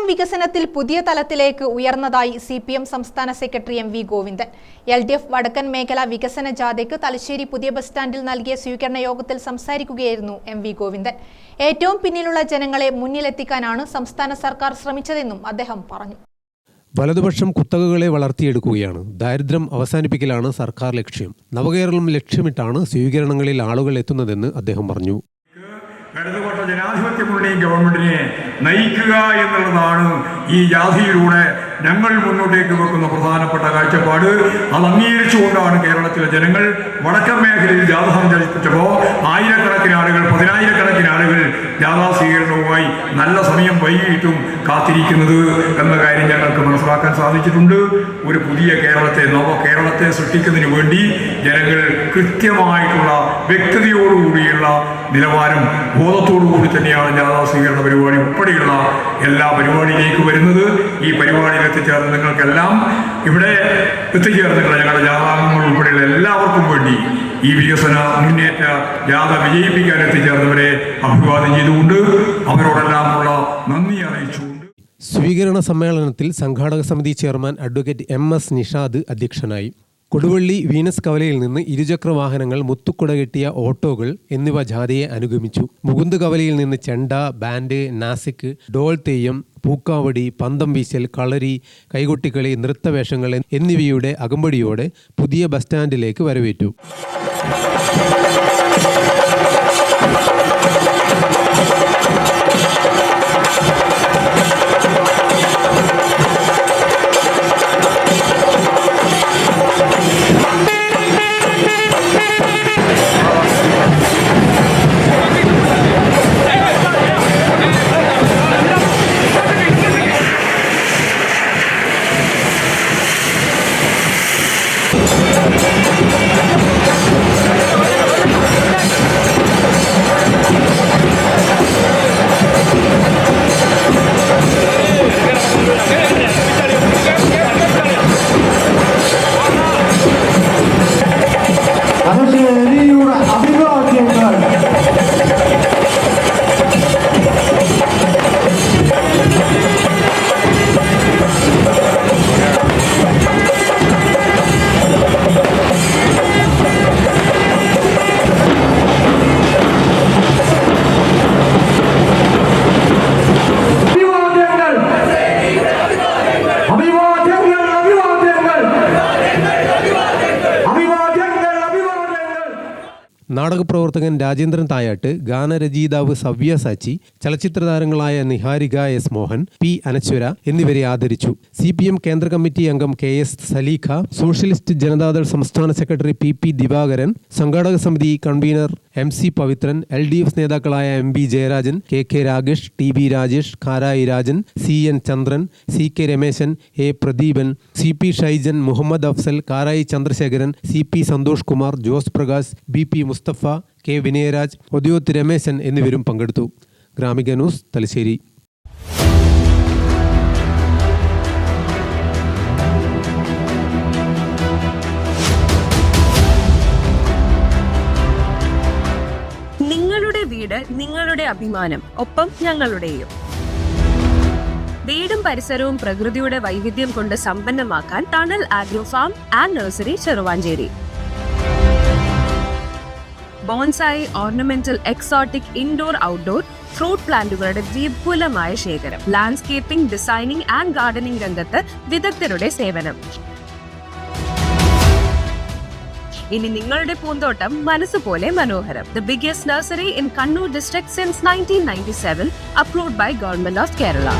കേരളം വികസനത്തിൽ പുതിയ തലത്തിലേക്ക് ഉയർന്നതായി CPM സംസ്ഥാന സെക്രട്ടറി MV ഗോവിന്ദൻ. LDF വടക്കൻ മേഖല വികസന ജാഥയ്ക്ക് തലശ്ശേരി പുതിയ ബസ് സ്റ്റാൻഡിൽ നൽകിയ സ്വീകരണ യോഗത്തിൽ സംസാരിക്കുകയായിരുന്നു MV ഗോവിന്ദൻ. ഏറ്റവും പിന്നിലുള്ള ജനങ്ങളെ മുന്നിലെത്തിക്കാനാണ് സംസ്ഥാന സർക്കാർ ശ്രമിച്ചതെന്നും അദ്ദേഹം പറഞ്ഞു. വലതുപക്ഷം കുത്തകകളെ വളർത്തിയെടുക്കുകയാണ്. ദാരിദ്ര്യം അവസാനിപ്പിക്കലാണ് സർക്കാർ ലക്ഷ്യം. നവകേരളം ലക്ഷ്യമിട്ടാണ് സ്വീകരണങ്ങളിൽ ആളുകൾ എത്തുന്നതെന്ന് അദ്ദേഹം പറഞ്ഞു. ഇടതുപക്ഷ ജനാധിപത്യ മുന്നണി ഗവൺമെന്റിനെ നയിക്കുക എന്നുള്ളതാണ് ഈ ജാഥയിലൂടെ ഞങ്ങൾ മുന്നോട്ടേക്ക് വെക്കുന്ന പ്രധാനപ്പെട്ട കാഴ്ചപ്പാട്. അത് അംഗീകരിച്ചുകൊണ്ടാണ് കേരളത്തിലെ ജനങ്ങൾ വടക്കൻ മേഖലയിൽ ജാഥ സഞ്ചരിച്ചപ്പോൾ ആയിരക്കണക്കിന് ആളുകൾ, പതിനായിരക്കണക്കിന് ആളുകൾ ജാഥാ സ്വീകരണവുമായി നല്ല സമയം വൈകിട്ടും കാത്തിരിക്കുന്നത് എന്ന കാര്യം ഞങ്ങൾക്ക് മനസ്സിലാക്കാൻ സാധിച്ചിട്ടുണ്ട്. ഒരു പുതിയ കേരളത്തെ, നവകേരളത്തെ സൃഷ്ടിക്കുന്നതിന് വേണ്ടി ജനങ്ങൾ കൃത്യമായിട്ടുള്ള വ്യക്തതയോടുകൂടിയുള്ള നിലവാരം, ബോധത്തോടുകൂടി തന്നെയാണ് ജാഥാ സ്വീകരണ പരിപാടി ഉൾപ്പെടെയുള്ള എല്ലാ പരിപാടിയിലേക്ക് വരുന്നത്. ഈ പരിപാടിയിൽ എത്തിച്ചേർന്ന് നിങ്ങൾക്കെല്ലാം ഇവിടെ എത്തിച്ചേർന്നിട്ടുള്ള ഞങ്ങളുടെ ജാഥാംഗങ്ങൾ ഉൾപ്പെടെയുള്ള എല്ലാവർക്കും വേണ്ടി ഈ വികസന മുന്നേറ്റ ജാഥ വിജയിപ്പിക്കാൻ എത്തിച്ചേർന്നവരെ അഭിവാദ്യം ചെയ്തുകൊണ്ട് അവരോടെല്ലാമുള്ള നന്ദി അറിയിച്ചുകൊണ്ട് സ്വീകരണ സമ്മേളനത്തിൽ സംഘാടക സമിതി ചെയർമാൻ അഡ്വക്കേറ്റ് MS നിഷാദ് അധ്യക്ഷനായി. കൊടുവള്ളി വീനസ് കവലയിൽ നിന്ന് ഇരുചക്ര വാഹനങ്ങൾ, മുത്തുക്കുട കെട്ടിയ ഓട്ടോകൾ എന്നിവ ജാഥയെ അനുഗമിച്ചു. മുകുന്ദ കവലയിൽ നിന്ന് ചെണ്ട, ബാൻഡ്, നാസിക്, ഡോൾ തെയ്യം, പൂക്കാവടി, പന്തം വീശൽ, കളരി, കൈകൊട്ടിക്കളി, നൃത്തവേഷങ്ങൾ എന്നിവയുടെ അകമ്പടിയോടെ പുതിയ ബസ് സ്റ്റാൻഡിലേക്ക് വരവേറ്റു. നാടകപ്രവർത്തകൻ രാജേന്ദ്രൻ തായാട്ട്, ഗാനരചയിതാവ് സവ്യ സാച്ചി, ചലച്ചിത്ര താരങ്ങളായ നിഹാരിക S മോഹൻ, P അനശ്വര എന്നിവരെ ആദരിച്ചു. CPM കേന്ദ്ര കമ്മിറ്റി അംഗം KS സലീഖ, സോഷ്യലിസ്റ്റ് ജനതാദൾ സംസ്ഥാന സെക്രട്ടറി PP ദിവാകരൻ, സംഘാടക സമിതി കൺവീനർ MC പവിത്രൻ, LDF നേതാക്കളായ MB Jayarajan, KK Ragesh, TB Rajesh, Karayi Rajan, CN Chandran, CK Rameshan, A Pradeepan, CP Shaijan, Muhammad Afsal, Karayi Chandrasekharan, CP Santhosh Kumar, Jose Prakash, BP Musthafa, K Vinayaraj, Odyoth Rameshan എന്നിവരും പങ്കെടുത്തു. ഗ്രാമിക ന്യൂസ്, തലശ്ശേരി. നിങ്ങളുടെ വീട് നിങ്ങളുടെ അഭിമാനം, ഒപ്പം ഞങ്ങളുടെയും. വീടും പരിസരവും പ്രകൃതിയുടെ വൈവിധ്യം കൊണ്ട് സമ്പന്നമാക്കാൻ tunnel agro farm and nursery Cheruvanchery. Bonsai, ornamental, exotic, indoor, outdoor fruit പ്ലാന്റുകളുടെ വിപുലമായ ശേഖരം. ലാൻഡ്സ്കേപ്പിംഗ്, ഡിസൈനിംഗ് ആൻഡ് ഗാർഡനിംഗ് രംഗത്ത് വിദഗ്ധരുടെ സേവനം. ഇനി നിങ്ങളുടെ പൂന്തോട്ടം മനസ്സുപോലെ മനോഹരം. The biggest nursery in Kannur district since 1997, approved by Government of Kerala.